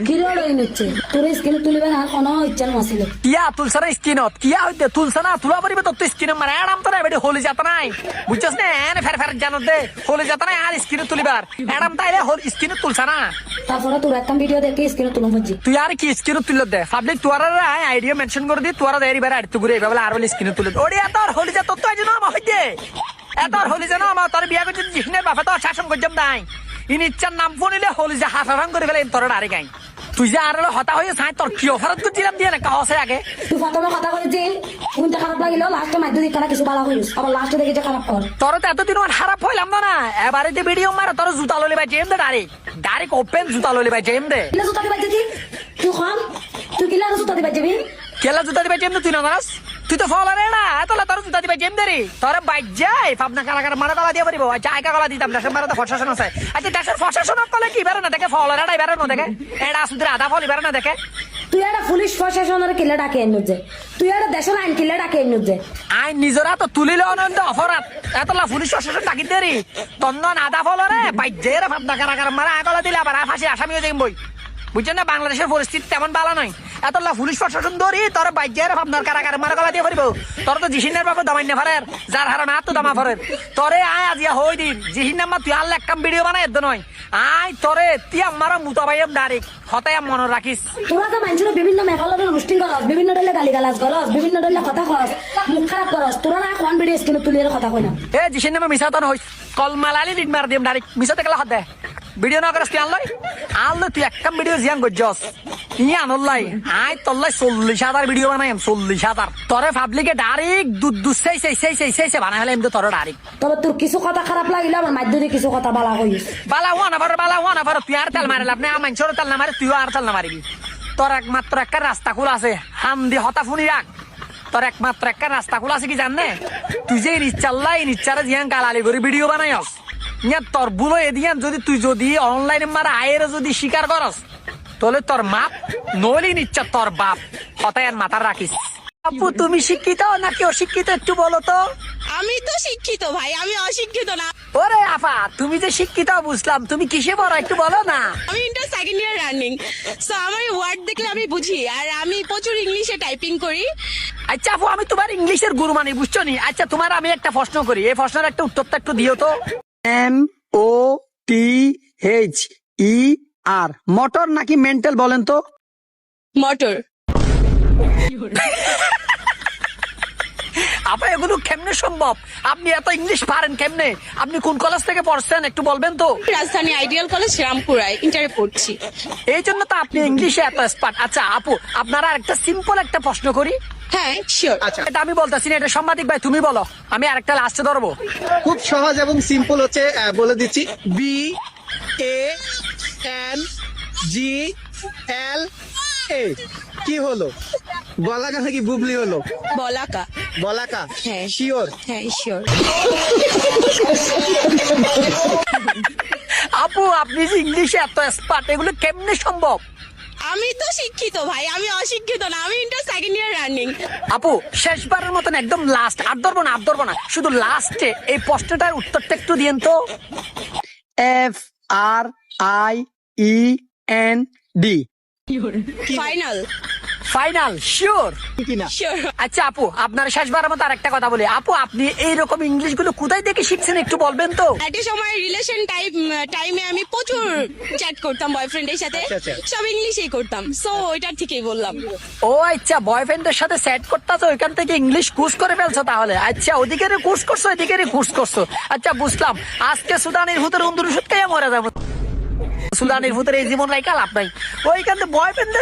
গিরড় হয়ে নিচ্ছে তোর স্কিন তুলিবে না কোনো ইচ্ছা নাছিল কিয়া তুলছে না স্কিনত কিয়া হইতে তুলছে না তুলা পারিবে তোর তো স্কিন মানে এরাম তো না বেটি হলি যাত নাই বুঝছস না এনে ফের ফের জানো দে হলি যাত নাই আর স্কিন তুলিবার এরাম তাইলে হল স্কিন তুলছে না তারপরে তোর একটা ভিডিও দেখে স্কিন তুলুন হচ্ছে তুই আর কি স্কিন তুল দে পাবলিক তোরা আইডিয়া মেনশন করে দি তোরা দেরি বেড়া আড়তে ঘুরে এভাবে আর বলে স্কিন তুলে ওরে এত হলি যা তোর তো আইজ না আমার হইতে এত হলি জানো আমার তোর বিয়া করছিস জিহনের বাপা তো শাসন করছম নাই ইনি ইচ্ছার নাম ফোনিলে হলি যা হাসারাং করে ফেলে তোর আরে গাই তুই যে আর হতা হয়ে ছাই তোর কি অফারত করছিলাম দিয়ে না কাহসে আগে তুই প্রথমে কথা বলেছিস কোনটা খারাপ লাগিল লাস্টে মাইদু দিকটা কিছু ভালো করিস আবার লাস্টে দেখে যে খারাপ কর তোর তো এতদিন খারাপ হইলাম না এবারে যে ভিডিও মারে তোর জুতা ললি ভাই জেম দে ডাইরেক্ট ওপেন জুতা ললি ভাই জেম দে কিলা জুতা দিবা যাবি তুই খান তুই কিলা জুতা দিবা যাবি কেলা জুতা দিবা জেম দে তুই না মারাস তুই তো ফলারে না এতলা তোর জুতা দিবা জেম দে রে তোর বাইক যায় পাবনা কারা কারা মারা গলা দিয়ে পারিব আচ্ছা আইকা গলা দিতাম দেশের মারা তো প্রশাসন আছে আচ্ছা দেশের প্রশাসন কলে কি বেরে না দেখে ফলারে নাই বেরে না দেখে এটা আসুদের আধা ফলি বেরে না দেখে তুই একটা পুলিশ প্রশাসনের কিলা ডাকে এনে যে তুই একটা দেশের আইন কিলা ডাকে এনে যে আইন নিজরা তো তুলিলে অনন্ত অপরাধ এতলা পুলিশ প্রশাসন ডাকি দে রে তন্দন আধা ফলরে বাইক যায় রে পাবনা কারা কারা মারা গলা দিলে আবার ফাঁসি আসামি হয়ে যাইম বই বুঝছেন না বাংলাদেশের পরিস্থিতি তেমন ভালো নয় এতলা পুলিশ প্রশাসন ধরি তোর বাইজের আপনার কারাগারে মারা গলা দিয়ে পারিব তোর তো জিহিনের বাবু দামাই না ফারের যার হারা না তো দামা ফারের তোরে আয় আজিয়া হই দিন জিহিন নাম্বার তুই আল্লাহ কাম ভিডিও বানাই এদ নয় আয় তোরে তুই আমার মুতাবাইম ডাইরেক্ট হতাই মনে রাখিস তোরা তো মানুষের বিভিন্ন মেঘালয়ের রুস্টিং করস বিভিন্ন দলে গালিগালাজ করস বিভিন্ন দলে কথা কস মুখ খারাপ করস তোরা না কোন ভিডিও স্ক্রিনে তুলিয়ে কথা কই না এ জিহিন নাম্বার মিছা তো নয় কল মালালি লিড মার দিম ডাইরেক্ট মিছা থেকে লাখ দে ভিডিও না করস তুই আনলই তুই একটা ভিডিও জিয়ান গজ্জস ই আনলাই আই তল্লাই 40,000 ভিডিও বানাইম 40,000 তোরে পাবলিকে ডাইরেক্ট দুধ সেই বানাই হলে এমনি তোর ডাইরেক্ট তবে তোর কিছু কথা খারাপ লাগিলে আমার মাধ্যমে কিছু কথা বালা কইস বালা ওয়ান আবার তুই আর তেল মারে লাভ নেই আমার ছোট তেল না মারে তুইও আর তেল না মারিবি তোর একমাত্র একটা রাস্তা খোলা আছে হামদি হতা ফুনি রাখ তোর একমাত্র একটা রাস্তা খোলা আছে কি জানে তুই যে ইচ্ছারে জিয়ান গালালি করে ভিডিও বানাইস তোর বুলো এদিয়ান তুই যদি অনলাইনে মারা আয়ের যদি স্বীকার করস তাহলে তোর মাপ নইলে নিচ্ছা তোর বাপ কথায় আর মাথার রাখিস আপু তুমি শিক্ষিত নাকি অশিক্ষিত একটু বলো তো আমি তো শিক্ষিত ভাই আমি অশিক্ষিত না ওরে আপা তুমি যে শিক্ষিত বুঝলাম তুমি কিসে পড়ো একটু বলো না আমি inter second year running so আমার ওয়ার্ড দেখলে আমি বুঝি আর আমি প্রচুর ইংলিশে টাইপিং করি আচ্ছা আপু আমি তোমার ইংলিশের গুরু মানি বুঝছো নি আচ্ছা তোমার আমি একটা প্রশ্ন করি এই প্রশ্নের একটা উত্তরটা একটু দিও তো MOTHER মোটর নাকি মেন্টাল বলেন তো মোটর আপা এগুলো কেমনে সম্ভব আপনি এত ইংলিশ পারেন কেমনে আপনি কোন কলেজ থেকে পড়ছেন একটু বলবেন তো রাজধানী আইডিয়াল কলেজ রামপুরায় ইন্টারে পড়ছি এই জন্য তো আপনি ইংলিশে এত এক্সপার্ট আচ্ছা আপু আপনারা একটা সিম্পল একটা প্রশ্ন করি হ্যাঁ শিওর এটা আমি বলতেছি না এটা সাংবাদিক ভাই তুমি বলো আমি আরেকটা লাস্টে ধরবো খুব সহজ এবং সিম্পল হচ্ছে বলে দিচ্ছি BANGLA কি হলো বলাকা নাকি বুবলি হলো বলাকা বলাকা হ্যাঁ শিওর হ্যাঁ শিওর আপু আপনি যে ইংলিশে এত এক্সপার্ট এগুলো কেমনে সম্ভব আমি তো শিক্ষিত ভাই আমি অশিক্ষিত না আমি ইন্টার সেকেন্ড ইয়ার রানিং আপু শেষবারের মতন একদম লাস্ট আর ধরবো না শুধু লাস্টে এই প্রশ্নটার উত্তরটা একটু দিয়েন তো FRIEND ফাইনাল শিওর কিনা শিওর আচ্ছা আপু আপনার শেষবারের মতো আরেকটা কথা বলি আপু আপনি এইরকম ইংলিশ গুলো কোথায় থেকে শিখছেন একটু বলবেন তো একটা সময় রিলেশন টাইমে আমি প্রচুর চ্যাট করতাম বয়ফ্রেন্ডের সাথে আচ্ছা। সব ইংলিশেই করতাম সো ওইটা ঠিকই বললাম ও আচ্ছা বয়ফ্রেন্ডের সাথে সেট করতেছো ওইখান থেকে ইংলিশ কোর্স করে ফেলছো তাহলে আচ্ছা ওদিকের কোর্স করছো এদিকের কোর্স করছো আচ্ছা বুঝলাম আজকে সুদানের ভূতের অন্দর ওষুধ খেয়ে মরে যাবো সুদানের ভূতের এই জীবন রাইকা লাভ নাই ওইখান থেকে বয়ফ্রেন্ড